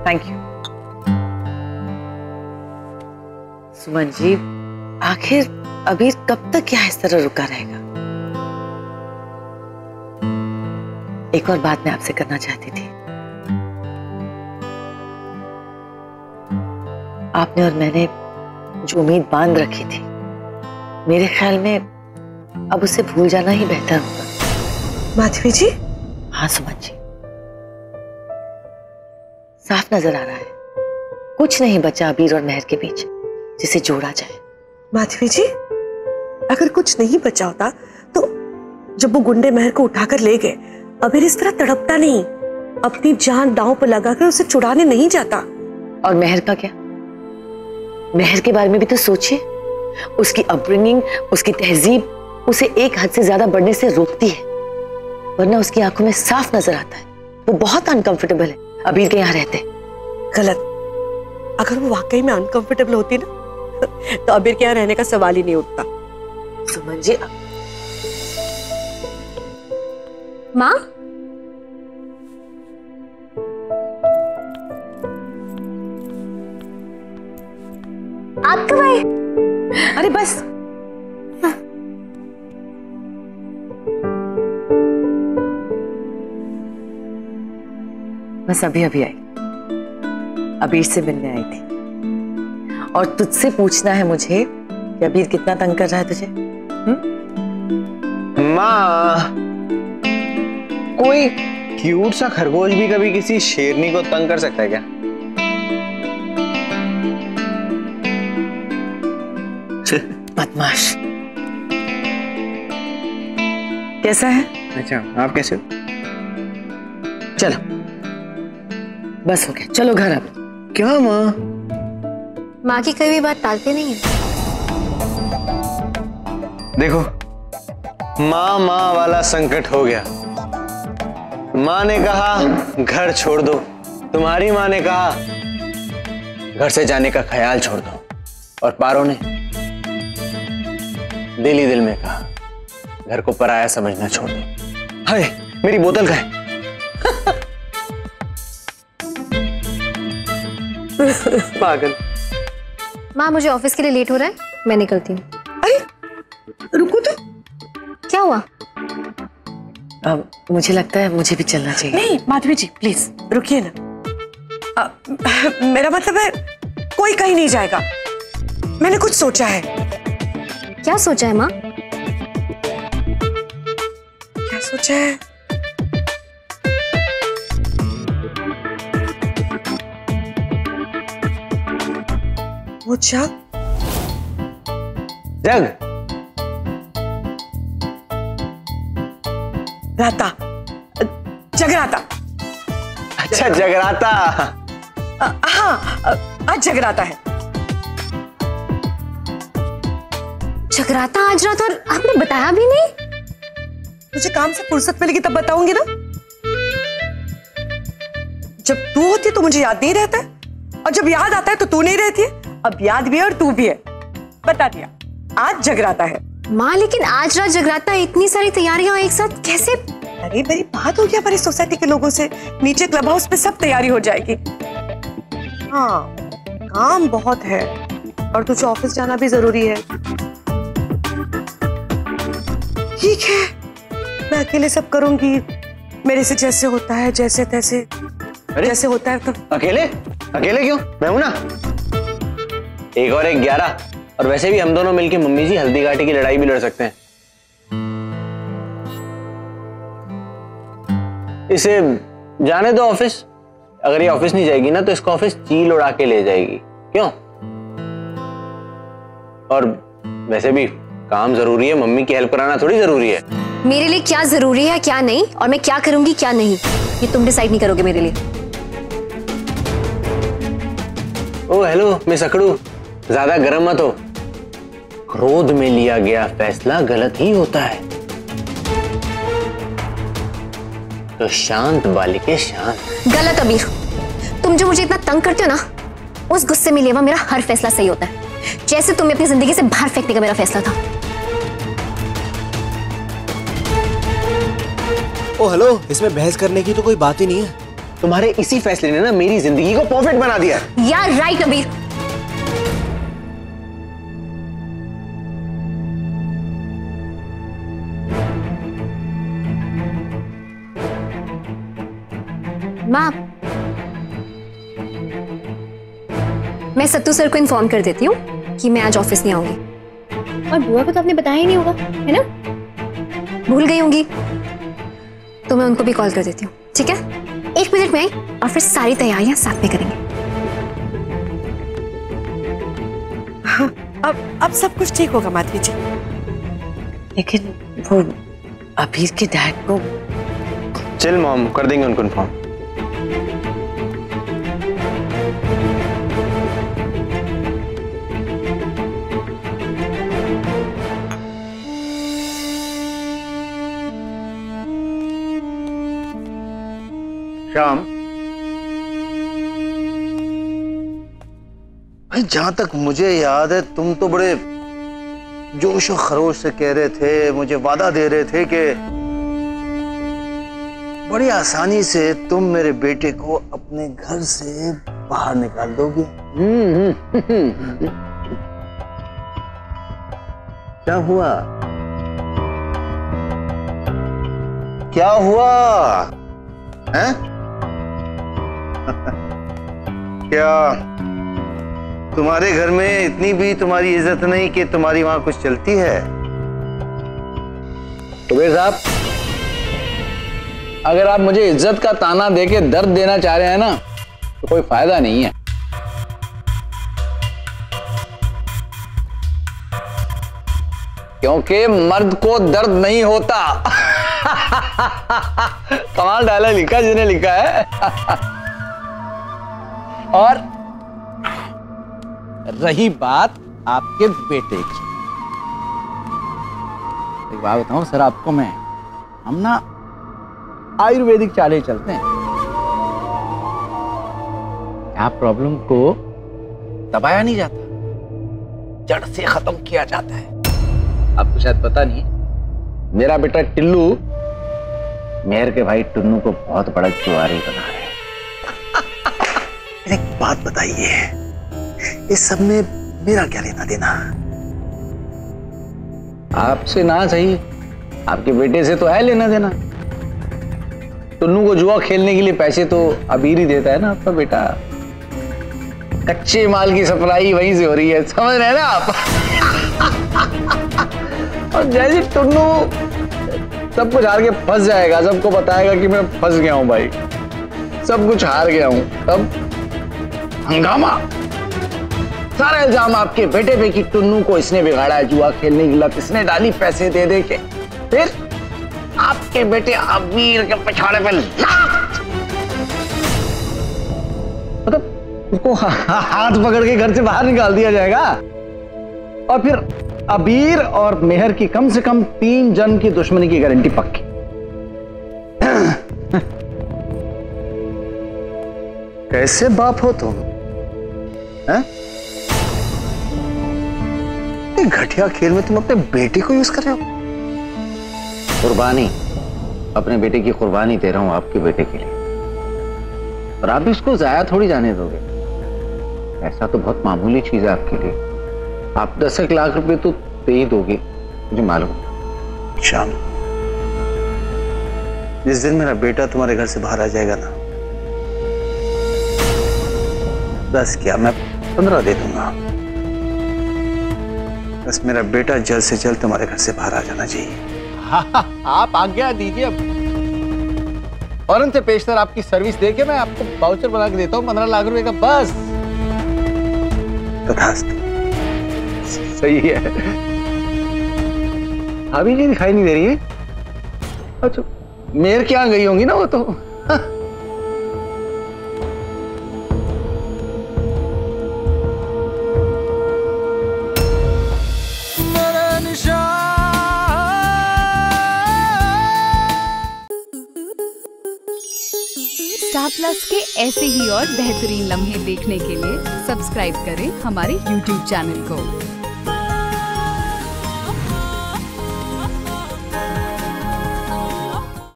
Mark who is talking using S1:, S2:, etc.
S1: Thank you. Suman ji, आखिर अबीर कब तक यहाँ इस तरह रुका रहेगा? एक और बात मैं आपसे करना चाहती थी। आपने और मैंने जो उम्मीद बांध रखी थी, मेरे ख्याल में अब उसे भूल जाना ही बेहतर होगा।
S2: माधवी जी?
S1: हाँ सुमन जी, साफ नजर आ रहा है कुछ नहीं बचा अबीर और मेहर के बीच जिसे जोड़ा जाए।
S2: माधवी जी, अगर कुछ नहीं बचा होता तो जब वो गुंडे मेहर को उठाकर ले गए, अबीर इस तरह तड़पता नहीं, अपनी जान दांव पर लगाकर उसे छुड़ाने नहीं जाता।
S1: और मेहर का क्या? मेहर के बारे में भी तो सोचिए। उसकी अपब्रिंगिंग, उसकी तहजीब उसे एक हद से ज्यादा बढ़ने से रोकती है, वरना उसकी आंखों में साफ नजर आता है वो बहुत अनकंफर्टेबल है अबीर के यहाँ रहते।
S2: गलत। अगर वो वाकई में अनकंफर्टेबल होती ना तो अबीर के यहाँ रहने का सवाल ही नहीं उठता।
S1: सुमन जी,
S3: माँ, आप कब आए?
S1: अरे बस बस अभी अभी आई, अबीर से मिलने आई थी और तुझसे पूछना है मुझे कि अबीर कितना तंग कर रहा है तुझे।
S4: माँ, कोई क्यूट सा खरगोश भी कभी किसी शेरनी को तंग कर सकता है क्या?
S1: बदमाश। कैसा है?
S4: अच्छा, आप कैसे हो?
S1: चलो बस हो गया, चलो घर अब।
S4: क्या माँ?
S3: माँ की कभी बात टालते नहीं है।
S4: देखो, माँ वाला संकट हो गया। माँ ने कहा घर छोड़ दो, तुम्हारी माँ ने कहा घर से जाने का ख्याल छोड़ दो, और पारो ने दिल ही दिल में कहा घर को पराया समझना छोड़ दो। हाय, मेरी बोतल का है। पागल।
S3: माँ, मुझे ऑफिस के लिए लेट हो रहा है, मैं निकलती हूँ।
S2: अरे रुको तो।
S3: क्या हुआ?
S1: मुझे लगता है मुझे भी चलना चाहिए।
S2: नहीं माधवी जी, प्लीज रुकिए ना। मेरा मतलब है कोई कहीं नहीं जाएगा। मैंने कुछ सोचा है।
S3: क्या सोचा है माँ?
S2: क्या सोचा है? वो जग राता, जगराता।
S4: अच्छा, जगराता।
S2: हाँ, आज जगराता है।
S3: जगराता आज रात, और आपने बताया भी नहीं?
S2: मुझे काम से फुर्सत मिलेगी तब बताऊंगी ना। जब तू होती है तो मुझे याद नहीं रहता है, और जब याद आता है तो तू नहीं रहती है। अब याद भी है और तू भी है। बता दिया, आज जगराता है।
S3: माँ, लेकिन आज रात जगराता, इतनी सारी तैयारियां एक साथ कैसे?
S2: अरे मेरी बात हो गया हमारी सोसाइटी के लोगों से, नीचे क्लब हाउस पे सब तैयारी हो जाएगी। हाँ, काम बहुत है और तुझे ऑफिस जाना भी जरूरी है। ठीक है, मैं अकेले सब करूंगी, मेरे से जैसे होता है, जैसे तैसे। जैसे होता है तो।
S4: अकेले? अकेले क्यों? मैं हूं ना। 1 और 1 11, और वैसे भी हम दोनों मिलके मम्मी जी हल्दी घाटी की लड़ाई भी लड़ सकते हैं। इसे जाने दो ऑफिस। अगर ये ऑफिस नहीं जाएगी ना तो इसको ऑफिस चील उड़ा के ले जाएगी। क्यों? और वैसे भी काम जरूरी है, मम्मी की हेल्प कराना थोड़ी जरूरी है।
S3: मेरे लिए क्या जरूरी है क्या नहीं, और मैं क्या करूंगी क्या नहीं, ये तुम डिसाइड नहीं करोगे मेरे लिए।
S4: ओ हेलो मिस अकड़ू, ज्यादा गर्म मत हो। क्रोध में लिया गया फैसला गलत ही होता है, तो शांत बालिके शांत।
S3: गलत अबीर, तुम जो मुझे इतना तंग करते हो ना, उस गुस्से में लेवा मेरा हर फैसला सही होता है, जैसे तुम्हें अपनी जिंदगी से बाहर फेंकने का मेरा फैसला था।
S5: ओ हेलो, इसमें बहस करने की तो कोई बात ही नहीं है।
S4: तुम्हारे इसी फैसले ने ना मेरी जिंदगी को परफेक्ट बना दिया है।
S3: यार राइट अबीर। माँ, मैं सत्तू सर को इन्फॉर्म कर देती हूँ कि मैं आज ऑफिस नहीं आऊंगी। और बुआ को तो आपने बताया ही नहीं होगा, है ना? भूल गई होंगी तो मैं उनको भी कॉल कर देती हूँ, ठीक है? 1 मिनट में आई और फिर सारी तैयारियां साथ में करेंगे।
S2: हाँ, अब सब कुछ ठीक होगा माधवी जी।
S1: लेकिन वो अबीर के डैड को
S4: चल मॉम, कर देंगे उनको इन्फॉर्म।
S5: श्याम, भाई जहां तक मुझे याद है तुम तो बड़े जोश और खरोश से कह रहे थे, मुझे वादा दे रहे थे कि बड़ी आसानी से तुम मेरे बेटे को अपने घर से बाहर निकाल दोगे। क्या हुआ? क्या हुआ हैं? क्या तुम्हारे घर में इतनी भी तुम्हारी इज्जत नहीं कि तुम्हारी वहां कुछ चलती है?
S6: कबीर साहब, अगर आप मुझे इज्जत का ताना देके दर्द देना चाह रहे हैं ना तो कोई फायदा नहीं है। क्योंकि मर्द को दर्द नहीं होता। कमाल डायलॉग लिखा जिसने लिखा है। और रही बात आपके बेटे की, एक बात बताऊं सर आपको मैं, हम ना आयुर्वेदिक चाले चलते हैं। आप प्रॉब्लम को दबाया नहीं जाता, जड़ से खत्म किया जाता है। आपको शायद पता नहीं, मेरा बेटा टिल्लू मेहर के भाई टुन्नू को बहुत बड़ा जुआरी बना रहे हैं।
S5: एक बात बताइए, इस सब में मेरा क्या लेना देना?
S6: आपसे ना सही, आपके बेटे से तो है लेना देना। टुन्नू को जुआ खेलने के लिए पैसे तो अबीर ही देता है ना आपका बेटा। कच्चे माल की सप्लाई वहीं से हो रही है, समझ रहे हैं ना आप? और जैसे टुन्नू सब कुछ हार के फंस जाएगा, सबको बताएगा कि मैं फंस गया हूं भाई, सब कुछ हार गया हूं, तब हंगामा, सारा इल्जाम आपके बेटे पे कि टुन्नू को इसने बिगाड़ा है, जुआ खेलने की लत इसने डाली पैसे दे दे के। फिर आपके बेटे अबीर के पिछाड़े पे लात, मतलब उसको हाथ पकड़ के घर से बाहर निकाल दिया जाएगा। और फिर अबीर और मेहर की कम से कम 3 जन्म की दुश्मनी की गारंटी पक्की।
S5: कैसे बाप हो तुम? हैं? घटिया खेल में तुम अपने बेटे को यूज कर रहे हो।
S6: कुर्बानी, अपने बेटे की कुर्बानी दे रहा हूं आपके बेटे के लिए, और आप इसको जाया थोड़ी जाने दोगे। ऐसा तो बहुत मामूली चीज है आपके लिए, आप 10 लाख रुपए तो दे ही दोगे, मुझे मालूम।
S5: श्याम, जिस दिन मेरा बेटा तुम्हारे घर से बाहर आ जाएगा ना, 10 क्या मैं 15 दे दूंगा। बस मेरा बेटा जल्द से जल्द तुम्हारे घर से बाहर आ जाना चाहिए।
S6: आप आज्ञा दीजिए। फौरन से पेशतर आपकी सर्विस देके मैं आपको वाउचर बना के देता हूँ 15 लाख रुपए का, बस।
S5: तथास्तु।
S6: सही है। अभी जी दिखाई नहीं दे रही है। अच्छा, मेयर क्या गई होंगी ना वो तो।
S7: स्टार प्लस के ऐसे ही और बेहतरीन लम्हे देखने के लिए सब्सक्राइब करें हमारे YouTube चैनल को।